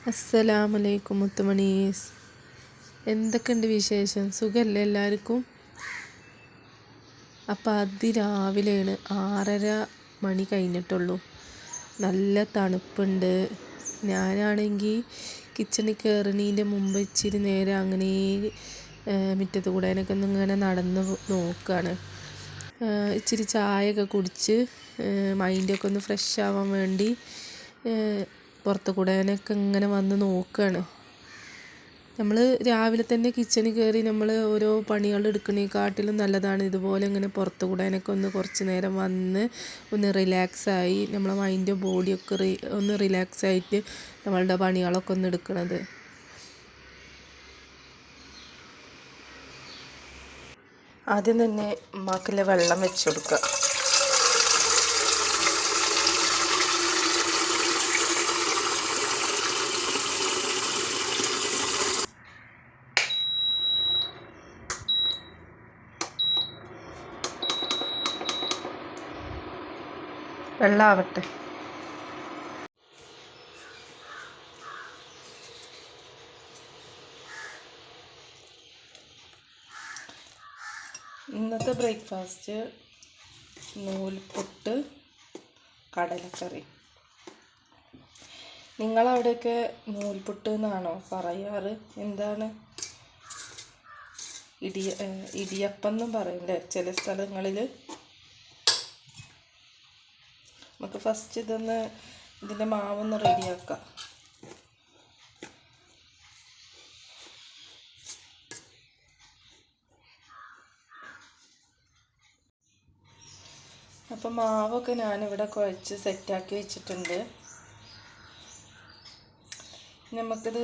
അസ്സലാമലൈക്കും മുത്തുമണീസ്. എന്തൊക്കെയുണ്ട് വിശേഷം? സുഖമല്ലേ എല്ലാവർക്കും? അപ്പം അതിരാവിലെയാണ്, 6:30 കഴിഞ്ഞിട്ടുള്ളൂ. നല്ല തണുപ്പുണ്ട്. ഞാനാണെങ്കിൽ കിച്ചണിൽ കയറുന്നതിൻ്റെ മുമ്പ് ഇച്ചിരി നേരം അങ്ങനെ മുറ്റത്ത് കൂടെ ഒന്ന് ഇങ്ങനെ നടന്ന് നോക്കുകയാണ്. ഇച്ചിരി ചായയൊക്കെ കുടിച്ച് മൈൻഡൊക്കെ ഒന്ന് ഫ്രഷ് ആവാൻ വേണ്ടി പുറത്ത് കൂടാനൊക്കെ ഇങ്ങനെ വന്ന് നോക്കുകയാണ്. നമ്മൾ രാവിലെ തന്നെ കിച്ചണിൽ കയറി നമ്മൾ ഓരോ പണികൾ എടുക്കുന്നതിനെക്കാട്ടിലും നല്ലതാണ് ഇതുപോലെ ഇങ്ങനെ പുറത്ത് കൂടാനൊക്കെ ഒന്ന് കുറച്ച് നേരം വന്ന് ഒന്ന് റിലാക്സായി നമ്മളെ മൈൻഡും ബോഡിയൊക്കെ ഒന്ന് റിലാക്സായിട്ട് നമ്മളുടെ പണികളൊക്കെ ഒന്ന് എടുക്കണത്. ആദ്യം തന്നെ ഉമ്മാക്കിലെ വെള്ളം വെച്ച് കൊടുക്കുക. വെള്ളമാവട്ടെ. ഇന്നത്തെ ബ്രേക്ക്ഫാസ്റ്റ് നൂൽപുട്ട്, കടലക്കറി. നിങ്ങളവിടെയൊക്കെ നൂൽപുട്ട് എന്നാണോ പറയാറ്? എന്താണ്? ഇടിയപ്പം എന്നും പറയില്ലേ ചില സ്ഥലങ്ങളിൽ. നമുക്ക് ഫസ്റ്റ് ഇതിൻ്റെ മാവൊന്ന് റെഡിയാക്കാം. അപ്പം മാവൊക്കെ ഞാനിവിടെ കുഴച്ച് സെറ്റാക്കി വെച്ചിട്ടുണ്ട്. നമുക്കിത്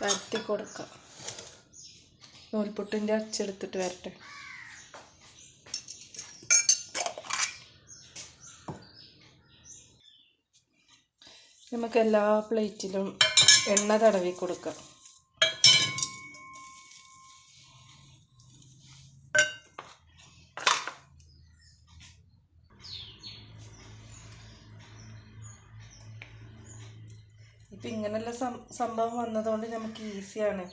പരത്തി കൊടുക്കാം. നൂൽപുട്ടിൻ്റെ അച്ചെടുത്തിട്ട് വരട്ടെ. നമുക്ക് എല്ലാ പ്ലേറ്റിലും എണ്ണ തടവി കൊടുക്കാം. ഇപ്പം ഇങ്ങനെയുള്ള സംഭവം വന്നതുകൊണ്ട് നമുക്ക് ഈസിയാണ്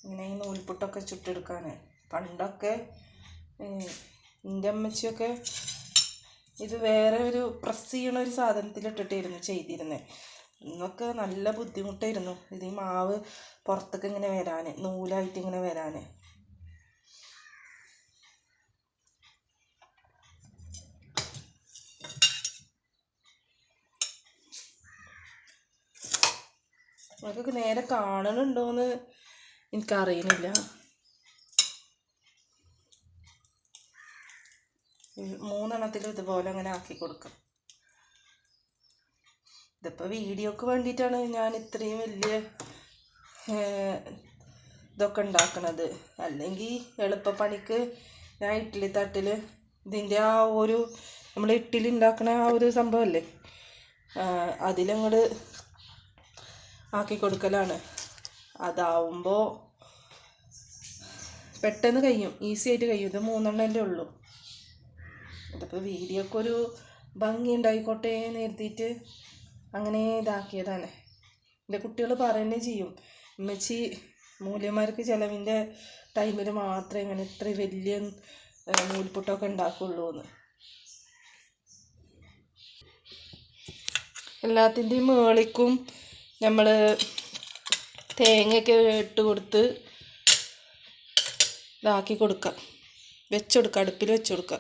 ഇങ്ങനെ ഈ നൂൽപുട്ടൊക്കെ ചുട്ടെടുക്കാൻ. പണ്ടൊക്കെ എൻ്റെ അമ്മച്ചിയൊക്കെ ഇത് വേറെ ഒരു പ്രസ് ചെയ്യണ ഒരു സാധനത്തിലിട്ടിട്ടായിരുന്നു ചെയ്തിരുന്നത്. ഇന്നൊക്കെ നല്ല ബുദ്ധിമുട്ടായിരുന്നു ഇത് ഈ മാവ് പുറത്തേക്ക് ഇങ്ങനെ വരാൻ, നൂലായിട്ട് ഇങ്ങനെ വരാൻ. അതൊക്കെ നേരെ കാണണുണ്ടോയെന്ന് എനിക്കറിയുന്നില്ല. 3 ഇതുപോലെ അങ്ങനെ ആക്കി കൊടുക്കാം. ഇതിപ്പോൾ വീഡിയോക്ക് വേണ്ടിയിട്ടാണ് ഞാൻ ഇത്രയും വലിയ ഇതൊക്കെ ഉണ്ടാക്കണത്. അല്ലെങ്കിൽ എളുപ്പപ്പണിക്ക് ഞാൻ ഇഡ്ഡലി തട്ടിൽ ഇതിൻ്റെ ആ ഒരു നമ്മൾ ഇഡ്ഡലി ഉണ്ടാക്കണ ആ ഒരു സംഭവമല്ലേ, അതിലങ്ങോട്ട് ആക്കി കൊടുക്കലാണ്. അതാവുമ്പോൾ പെട്ടെന്ന് കഴിയും, ഈസി ആയിട്ട് കഴിയും. ഇത് 3 ഉള്ളൂ. ഇതിപ്പോൾ വീഡിയോക്കൊരു ഭംഗി ഉണ്ടായിക്കോട്ടെ എന്ന് കരുതിയിട്ട് അങ്ങനെ ഇതാക്കിയതാണ്. എൻ്റെ കുട്ടികൾ പറയുകയും ചെയ്യും, ഉമ്മച്ചി മൂല്യന്മാർക്ക് ചിലവിൻ്റെ ടൈമിൽ മാത്രമേ ഇങ്ങനെ ഇത്ര വലിയ നൂൽപുട്ടൊക്കെ ഉണ്ടാക്കുള്ളൂ എന്ന്. എല്ലാത്തിൻ്റെയും മേളിക്കും നമ്മൾ തേങ്ങയൊക്കെ ഇട്ട് കൊടുത്ത് ഇതാക്കി കൊടുക്കാം, വെച്ചുകൊടുക്കുക, അടുപ്പിൽ വെച്ച് കൊടുക്കുക.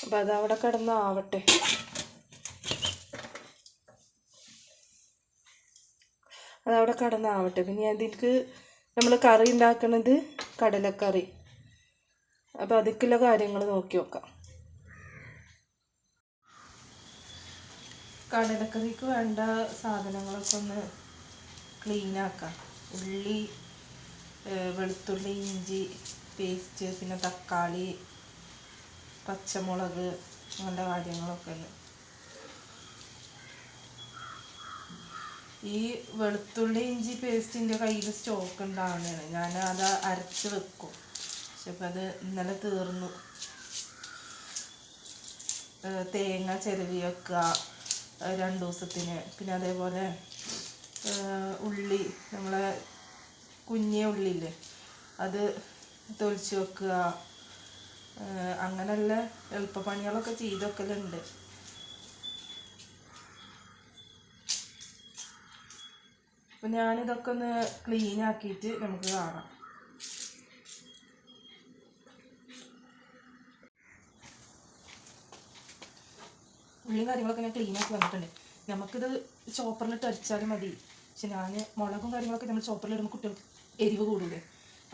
അപ്പം അതവിടെ കിടന്നാവട്ടെ. അതവിടെ കിടന്നാവട്ടെ. പിന്നെ അതിലേക്ക് നമ്മൾ കറി ഉണ്ടാക്കുന്നത് കടലക്കറി. അപ്പം അതിലേക്കുള്ള കാര്യങ്ങൾ നോക്കി നോക്കാം. കടലക്കറിക്ക് വേണ്ട സാധനങ്ങളൊക്കെ ഒന്ന് ക്ലീനാക്കാം. ഉള്ളി, വെളുത്തുള്ളി, ഇഞ്ചി പേസ്റ്റ്, പിന്നെ തക്കാളി, പച്ചമുളക്, അങ്ങനത്തെ കാര്യങ്ങളൊക്കെ ഉണ്ട്. ഈ വെളുത്തുള്ളി ഇഞ്ചി പേസ്റ്റിൻ്റെ കയ്യിൽ സ്റ്റോക്ക് ഉണ്ടാവുന്നതാണ്. ഞാൻ അത് അരച്ച് വെക്കും. പക്ഷെ ഇപ്പം അത് ഇന്നലെ തീർന്നു. തേങ്ങ ചിരവി വെക്കുക 2 ദിവസത്തിന്. പിന്നെ അതേപോലെ ഉള്ളി, നമ്മളെ കുഞ്ഞിയ ഉള്ളിയില്ലേ, അത് തൊലിച്ച് വെക്കുക. അങ്ങനെയുള്ള എളുപ്പപ്പണികളൊക്കെ ചെയ്ത് വെക്കലുണ്ട്. അപ്പം ഞാനിതൊക്കെ ഒന്ന് ക്ലീൻ ആക്കിയിട്ട് നമുക്ക് കാണാം. ഉള്ളിയും കാര്യങ്ങളൊക്കെ ഞാൻ ക്ലീൻ ആക്കി വന്നിട്ടുണ്ട്. നമുക്കിത് ചോപ്പറിലിട്ട് അടിച്ചാലും മതി. പക്ഷെ ഞാൻ മുളകും കാര്യങ്ങളൊക്കെ നമ്മൾ ചോപ്പറിലിടുമ്പോൾ കുട്ടികൾക്ക് എരിവ് കൂടൂലേ,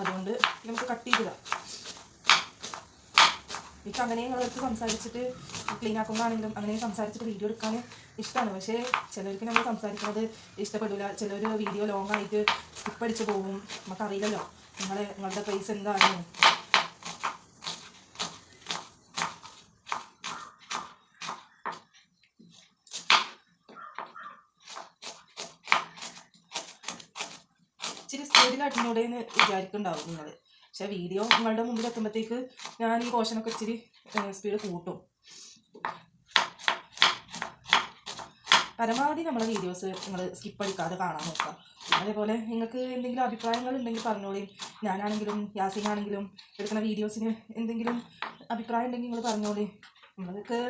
അതുകൊണ്ട് നമുക്ക് കട്ട് ചെയ്തിടാം. എനിക്ക് അങ്ങനെ ഞങ്ങളടുത്ത് സംസാരിച്ചിട്ട് ക്ലീൻ ആക്കുമ്പോഴാണെങ്കിലും അങ്ങനെ സംസാരിച്ചിട്ട് വീഡിയോ എടുക്കാൻ ഇഷ്ടമാണ്. പക്ഷേ ചിലർക്ക് നമ്മൾ സംസാരിക്കുന്നത് ഇഷ്ടപ്പെടില്ല. ചിലർ വീഡിയോ ലോങ് ആയിട്ട് സ്കിപ്പ് അടിച്ച് പോകും. നമുക്കറിയില്ലല്ലോ നിങ്ങളുടെ പ്രൈസ് എന്താണ്. ഇച്ചിരി സ്പീഡിലാട്ടിനോടെന്ന് വിചാരിക്കുന്നുണ്ടാവും നിങ്ങൾ. പക്ഷെ വീഡിയോ നിങ്ങളുടെ മുമ്പിൽ എത്തുമ്പോഴത്തേക്ക് ഞാൻ ഈ പോർഷനൊക്കെ ഇച്ചിരി സ്പീഡ് കൂട്ടും. പരമാവധി നമ്മളെ വീഡിയോസ് നിങ്ങൾ സ്കിപ്പ് അടിക്കാതെ കാണാൻ നോക്കുക. അതേപോലെ നിങ്ങൾക്ക് എന്തെങ്കിലും അഭിപ്രായങ്ങൾ ഉണ്ടെങ്കിൽ പറഞ്ഞോളി. ഞാനാണെങ്കിലും യാസീനാണെങ്കിലും എടുക്കുന്ന വീഡിയോസിന് എന്തെങ്കിലും അഭിപ്രായം ഉണ്ടെങ്കിൽ നിങ്ങൾ പറഞ്ഞോളി. നമ്മൾക്ക്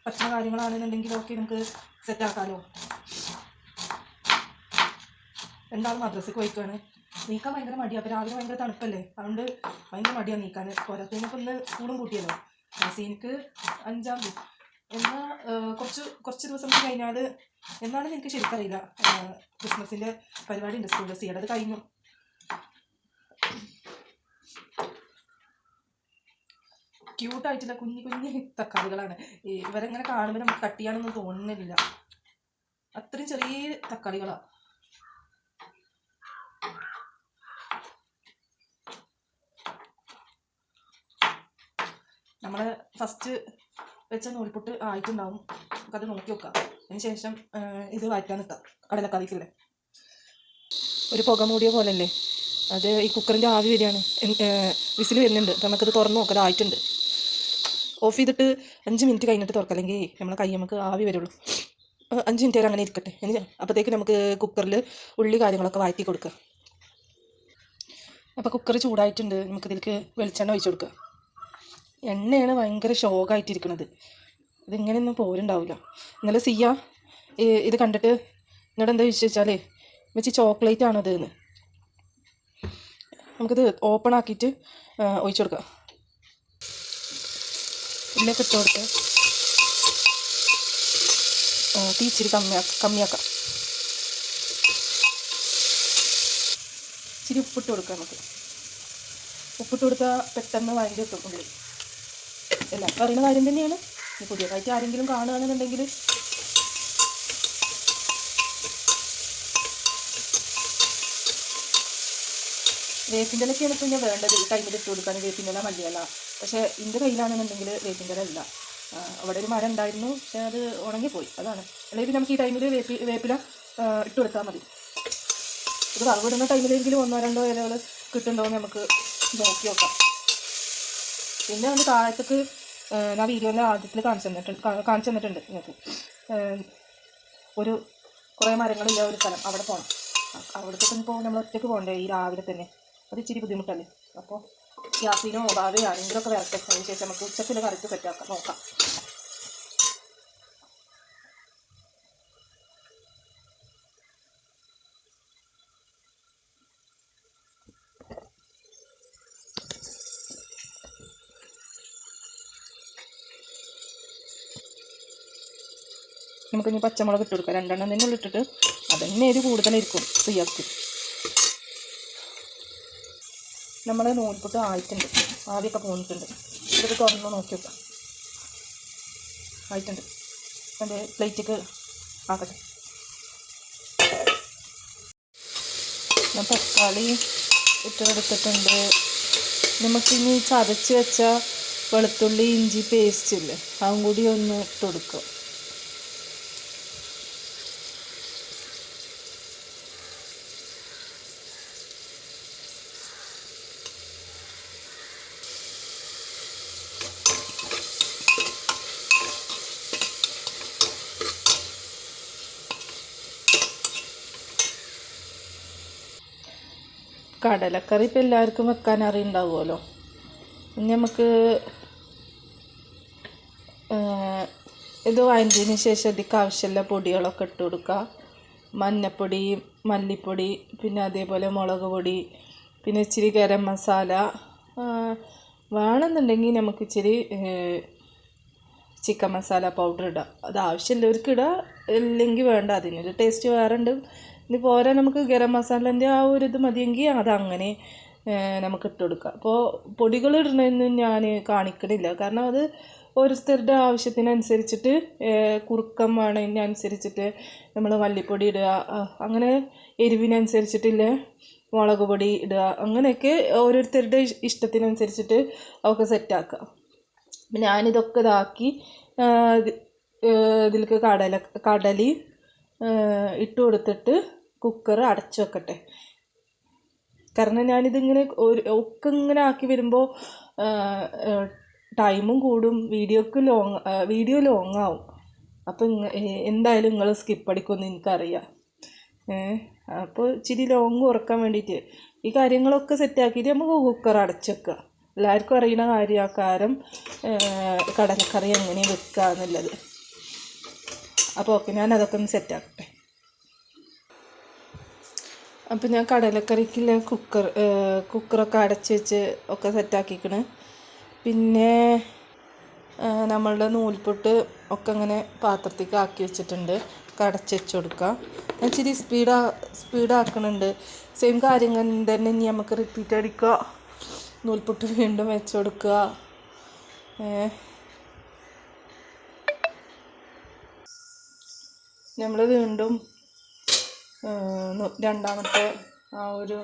പറ്റുന്ന കാര്യങ്ങളാണെന്നുണ്ടെങ്കിലൊക്കെ നമുക്ക് സെറ്റാക്കാമല്ലോ. എന്തായാലും മദ്രസയ്ക്ക് പോയിക്കാണ്. നീക്കാൻ ഭയങ്കര മടിയാണ്. അപ്പോൾ രാവിലെ ഭയങ്കര തണുപ്പല്ലേ, അതുകൊണ്ട് ഭയങ്കര മടിയാണ് നീക്കാൻ. പോരാത്തതിനൊക്കെ ഒന്ന് സ്കൂളും കൂട്ടിയല്ലോ. യാസീനക്ക് 5-ാം തീയതി എന്നാൽ കുറച്ച് ദിവസം കഴിഞ്ഞാൽ എന്നാണെന്ന് എനിക്ക് ശരിക്കറിയില്ല. ക്രിസ്മസിൻ്റെ പരിപാടി ഉണ്ട് സ്കൂളിൽ. സിയുടെ അത് കഴിഞ്ഞു. ക്യൂട്ടായിട്ടുള്ള കുഞ്ഞി തക്കാളികളാണ്. ഇവരെങ്ങനെ കാണുമ്പോൾ നമുക്ക് കട്ട് ചെയ്യാനൊന്നും തോന്നുന്നില്ല. അത്രയും ചെറിയ തക്കാളികളാണ്. നമ്മൾ ഫസ്റ്റ് വെച്ച നൂൽപുട്ട് ആയിട്ടുണ്ടാവും. നമുക്കത് നോക്കി വെക്കാം. അതിന് ശേഷം ഇത് വാറ്റാൻ നിൽക്കാം. കടലക്കറിക്കില്ലേ ഒരു പുക മൂടിയ പോലെ അല്ലേ, അത് ഈ കുക്കറിൻ്റെ ആവി വരികയാണ്. വിസിൽ വരുന്നുണ്ട്. അപ്പം നമുക്കത് തുറന്ന് നോക്കാം. ആയിട്ടുണ്ട്. ഓഫ് ചെയ്തിട്ട് 5 മിനിറ്റ് കഴിഞ്ഞിട്ട് തുറക്കാം, അല്ലെങ്കിൽ നമ്മളെ കൈ നമുക്ക് ആവി വരുള്ളൂ. 5 മിനിറ്റ് വരെ അങ്ങനെ ഇരിക്കട്ടെ. അപ്പോഴത്തേക്ക് നമുക്ക് കുക്കറിൽ ഉള്ളി കാര്യങ്ങളൊക്കെ വഴറ്റി കൊടുക്കുക. അപ്പോൾ കുക്കർ ചൂടായിട്ടുണ്ട്. നമുക്കിതിലേക്ക് വെളിച്ചെണ്ണ ഒഴിച്ച് കൊടുക്കുക. എണ്ണയാണ് ഭയങ്കര ഷോക്കായിട്ടിരിക്കുന്നത്. ഇതിങ്ങനെയൊന്നും പോരുണ്ടാവില്ല. ഇന്നലെ സിയ ഇത് കണ്ടിട്ട് എന്നോട് എന്താ വിശ്വസിച്ചാൽ വെച്ച് ചോക്ലേറ്റ് ആണോ ഇതെന്ന്. നമുക്കിത് ഓപ്പൺ ആക്കിയിട്ട് ഒഴിച്ചു കൊടുക്കാം. ഇതിലേക്ക് ഇട്ട് കൊടുത്ത് തീ ഇച്ചിരി കമ്മിയാക്കാം. ഇച്ചിരി ഉപ്പിട്ട് കൊടുക്കാം. നമുക്ക് ഉപ്പിട്ട് കൊടുത്താൽ പെട്ടെന്ന് വഴണ്ടി കിട്ടും ഉള്ളി. എല്ലാവർക്കും അറിയുന്ന കാര്യം തന്നെയാണ്. പുതിയതായിട്ട് ആരെങ്കിലും കാണുകയാണെന്നുണ്ടെങ്കിൽ വേപ്പിൻ്റെ ഇലയൊക്കെയാണ് ഇപ്പോൾ ഞാൻ വേണ്ടത്. ഈ ടൈമിൽ ഇട്ട് കൊടുക്കാൻ വേപ്പിൻ്റെ ഇല, മല്ലിയില. പക്ഷേ എൻ്റെ കയ്യിലാണെന്നുണ്ടെങ്കിൽ വേപ്പിൻ്റെ ഇല ഇല്ല. അവിടെ ഒരു മരം ഉണ്ടായിരുന്നു, പക്ഷേ അത് ഉണങ്ങിപ്പോയി. അതാണ്. അല്ലെങ്കിൽ നമുക്ക് ഈ ടൈമിൽ വേപ്പില ഇട്ട് കൊടുത്താൽ മതി. ഇത് വറവിടുന്ന ടൈമിലെങ്കിലും 1-2 ഇലകൾ കിട്ടുന്നുണ്ടോയെന്ന് നമുക്ക് നോക്കി നോക്കാം. പിന്നെ അതിൻ്റെ താഴത്തേക്ക് ഞാൻ വീഡിയോയിലെ ആദ്യത്തിൽ കാണിച്ചു തന്നിട്ടുണ്ട് നിങ്ങൾക്ക്. കുറേ മരങ്ങളില്ല ഒരു സ്ഥലം, അവിടെ പോകണം. അവിടത്തേക്ക് ഇപ്പോൾ നമ്മൾ ഒറ്റയ്ക്ക് പോകണ്ടേ ഈ രാവിലെ തന്നെ. അത് ഇച്ചിരി ബുദ്ധിമുട്ടല്ലേ. അപ്പോൾ യാസീനോ ഭാവിയോ ആരെങ്കിലും ഒക്കെ വരട്ടെ. അതിന് ശേഷം നമുക്ക് ഉച്ചത്തിൽ കറിക്ക് സെറ്റാക്കാം, നോക്കാം. നമുക്കിനി പച്ചമുളക് ഇട്ട് കൊടുക്കാം. 2 എണ്ണം തന്നെ ഉള്ളിട്ടിട്ട് അതന്നെ എരി കൂടുതലായിരിക്കും സിയാക്ക്. നമ്മളെ നൂൽപുട്ട് ആയിട്ടുണ്ട്. ആവിയൊക്കെ പോന്നിട്ടുണ്ട്. ഇതൊക്കെ തുറന്ന് നോക്കി വെക്കാം. ആയിട്ടുണ്ട്. എൻ്റെ പ്ലേറ്റിക്ക് ആക്കട്ടെ. ഞാൻ തക്കാളി ഇട്ടെടുത്തിട്ടുണ്ട്. നമുക്കിനി ചതച്ച് വെച്ച വെളുത്തുള്ളി ഇഞ്ചി പേസ്റ്റ് ഇല്ലേ, അതും കൂടി ഒന്ന് ഇട്ട് കൊടുക്കുക. കടലക്കറി ഇപ്പം എല്ലാവർക്കും വെക്കാൻ അറിയുണ്ടാവുമല്ലോ. ഇനി നമുക്ക് ഇത് വഴറ്റിയതിന് ശേഷം ഇതിക്ക് ആവശ്യമുള്ള പൊടികളൊക്കെ ഇട്ട് കൊടുക്കുക. മഞ്ഞൾപ്പൊടി, മല്ലിപ്പൊടി, പിന്നെ അതേപോലെ മുളക് പൊടി, പിന്നെ ഇച്ചിരി ഗരം മസാല, വേണമെന്നുണ്ടെങ്കിൽ നമുക്ക് ഇച്ചിരി ചിക്കൻ മസാല പൗഡർ ഇടാം. അത് ആവശ്യമുള്ളവർക്ക് ഇടുക, ഇല്ലെങ്കിൽ വേണ്ട. അതിനൊരു ടേസ്റ്റ് വേറെ ഉണ്ട്. ഇനി പോരാ നമുക്ക് ഗരം മസാലേൻ്റെ ആ ഒരു ഇത് മതിയെങ്കിൽ അതങ്ങനെ നമുക്ക് ഇട്ട് കൊടുക്കാം. അപ്പോൾ പൊടികൾ ഇടണമെന്ന് ഞാൻ കാണിക്കണില്ല, കാരണം അത് ഓരോരുത്തരുടെ ആവശ്യത്തിനനുസരിച്ചിട്ട് കുറുക്കം വേണതിനനുസരിച്ചിട്ട് നമ്മൾ മല്ലിപ്പൊടി ഇടുക, അങ്ങനെ എരിവിനനുസരിച്ചിട്ടില്ല മുളക് പൊടി ഇടുക, അങ്ങനെയൊക്കെ ഓരോരുത്തരുടെ ഇഷ്ടത്തിനനുസരിച്ചിട്ട് ഒക്കെ സെറ്റാക്കുക. ഞാനിതൊക്കെ ഇതാക്കി ഇതിലേക്ക് കടലി ഇട്ട് കൊടുത്തിട്ട് കുക്കർ അടച്ചു വെക്കട്ടെ. കാരണം ഞാനിതിങ്ങനെ ഒക്കെ ഇങ്ങനെ ആക്കി വരുമ്പോൾ ടൈമും കൂടും, വീഡിയോ ലോങ് ആവും. അപ്പം എന്തായാലും നിങ്ങൾ സ്കിപ്പ് അടിക്കുമെന്ന് എനിക്കറിയാം. അപ്പോൾ ഇച്ചിരി ലോങ് കുറക്കാൻ വേണ്ടിയിട്ട് ഈ കാര്യങ്ങളൊക്കെ സെറ്റാക്കിയിട്ട് നമുക്ക് കുക്കർ അടച്ചു വെക്കുക. എല്ലാവർക്കും അറിയുന്ന കാര്യക്കാരം കടലക്കറി എങ്ങനെ വെക്കുക എന്നുള്ളത്. അപ്പോൾ ഓക്കെ, ഞാൻ അതൊക്കെ ഒന്ന് സെറ്റാക്കട്ടെ. അപ്പോൾ ഞാൻ കടലക്കറിക്കുള്ള കുക്കറൊക്കെ അടച്ച് വെച്ച് ഒക്കെ സെറ്റാക്കിക്കണ്. പിന്നെ നമ്മളുടെ നൂൽപുട്ട് ഒക്കെ അങ്ങനെ പാത്രത്തേക്ക് ആക്കി വെച്ചിട്ടുണ്ട്. അടച്ച് വെച്ച് കൊടുക്കുക. ഞാൻ ഇച്ചിരി സ്പീഡാക്കണുണ്ട്. സെയിം കാര്യങ്ങൾ തന്നെ ഇനി നമുക്ക് റിപ്പീറ്റ് അടിക്കുക. നൂൽപുട്ട് വീണ്ടും വെച്ച് കൊടുക്കുക. നമ്മൾ വീണ്ടും രണ്ടാമത്തെ ആ ഒരു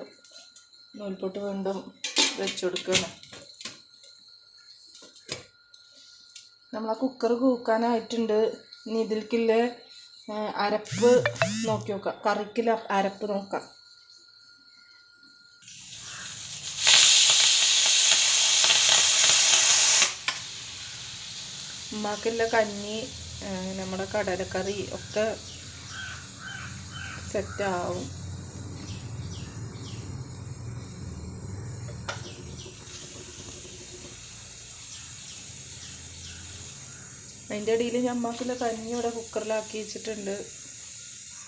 നൂൽപുട്ട് വീണ്ടും വെച്ച് കൊടുക്കുകയാണ്. നമ്മളാ കുക്കർ കൂക്കാനായിട്ടുണ്ട്. ഇനി ഇതിലേക്കുള്ള അരപ്പ് നോക്കി നോക്കാം, കറിക്കുള്ള അരപ്പ് നോക്കാം. ഉമ്മാക്കുള്ള കഞ്ഞി, നമ്മുടെ കടലക്കറി ഒക്കെ സെറ്റാവും. അതിൻ്റെ ഇടയിൽ ഞാൻ അമ്മക്കുള്ള കഞ്ഞി ഇവിടെ കുക്കറിലാക്കി വെച്ചിട്ടുണ്ട്.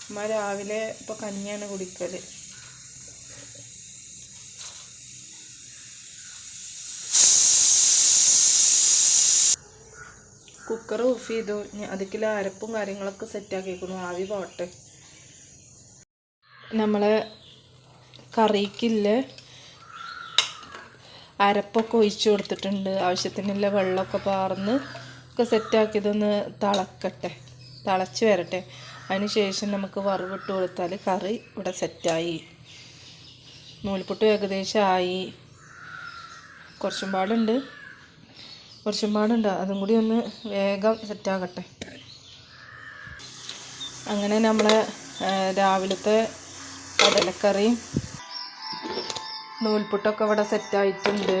അമ്മ രാവിലെ ഇപ്പോൾ കഞ്ഞിയാണ് കുടിക്കൽ. കുക്കർ ഓഫ് ചെയ്തു. അതിലേക്കുള്ള അരപ്പും കാര്യങ്ങളൊക്കെ സെറ്റാക്കിയിരിക്കുന്നു. ആവി പോട്ടെ. നമ്മളെ കറിക്കുള്ള അരപ്പൊക്കെ ഒഴിച്ചു കൊടുത്തിട്ടുണ്ട്. ആവശ്യത്തിനുള്ള വെള്ളമൊക്കെ പാർന്ന് ഒക്കെ സെറ്റാക്കിയതൊന്ന് തിളച്ച് വരട്ടെ. അതിന് ശേഷം നമുക്ക് വറവിട്ട് കൊടുത്താൽ കറി ഇവിടെ സെറ്റായി. നൂൽപുട്ട് ഏകദേശം ആയി. കുറച്ചും പാടുണ്ട്, അതും കൂടി ഒന്ന് വേഗം സെറ്റാകട്ടെ. അങ്ങനെ നമ്മളെ രാവിലത്തെ കടലക്കറിയും നൂൽപുട്ടൊക്കെ ഇവിടെ സെറ്റായിട്ടുണ്ട്.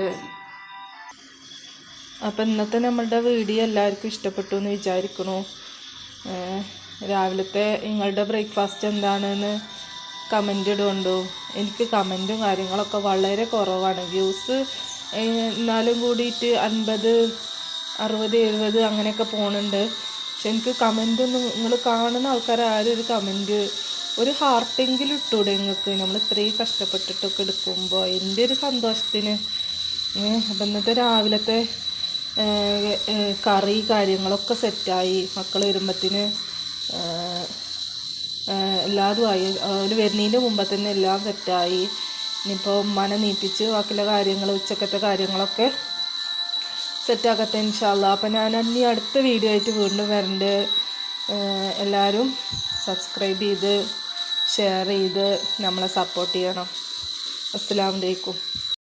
അപ്പം ഇന്നത്തെ നമ്മളുടെ വീഡിയോ എല്ലാവർക്കും ഇഷ്ടപ്പെട്ടു എന്ന് വിചാരിക്കുന്നു. രാവിലത്തെ നിങ്ങളുടെ ബ്രേക്ക്ഫാസ്റ്റ് എന്താണെന്ന് കമൻ്റ് ഇടുകൊണ്ടു. എനിക്ക് കമൻറ്റും കാര്യങ്ങളൊക്കെ വളരെ കുറവാണ്. വ്യൂസ് എന്നാലും കൂടിയിട്ട് 50, 60, 70 അങ്ങനെയൊക്കെ പോകുന്നുണ്ട്. പക്ഷെ എനിക്ക് കമൻറ്റൊന്നും, നിങ്ങൾ കാണുന്ന ആൾക്കാർ ആരും ഒരു കമൻറ്റ്, ഒരു ഹാർട്ടെങ്കിലും ഇട്ടൂടെ നിങ്ങൾക്ക്? നമ്മൾ ഇത്രയും കഷ്ടപ്പെട്ടിട്ടൊക്കെ എടുക്കുമ്പോൾ എൻ്റെ ഒരു സന്തോഷത്തിന്. അപ്പം ഇന്നത്തെ രാവിലത്തെ കറി കാര്യങ്ങളൊക്കെ സെറ്റായി. മക്കൾ വരുമ്പത്തിന് എല്ലാതും ആയി. അവർ വരുന്നതിൻ്റെ മുമ്പ് തന്നെ എല്ലാം സെറ്റായി. ഇനിയിപ്പോൾ ഉമ്മാനെ നീപ്പിച്ച് ബാക്കിയുള്ള കാര്യങ്ങൾ, ഉച്ചക്കത്തെ കാര്യങ്ങളൊക്കെ സെറ്റാക്കട്ടെ ഇൻഷാ അല്ലാഹ്. അപ്പം ഞാൻ ഇനി അടുത്ത വീഡിയോ ആയിട്ട് വീണ്ടും വരണ്ട്. എല്ലാവരും സബ്സ്ക്രൈബ് ചെയ്ത് ഷെയർ ചെയ്ത് നമ്മളെ സപ്പോർട്ട് ചെയ്യണം. അസ്സലാമു അലൈക്കും.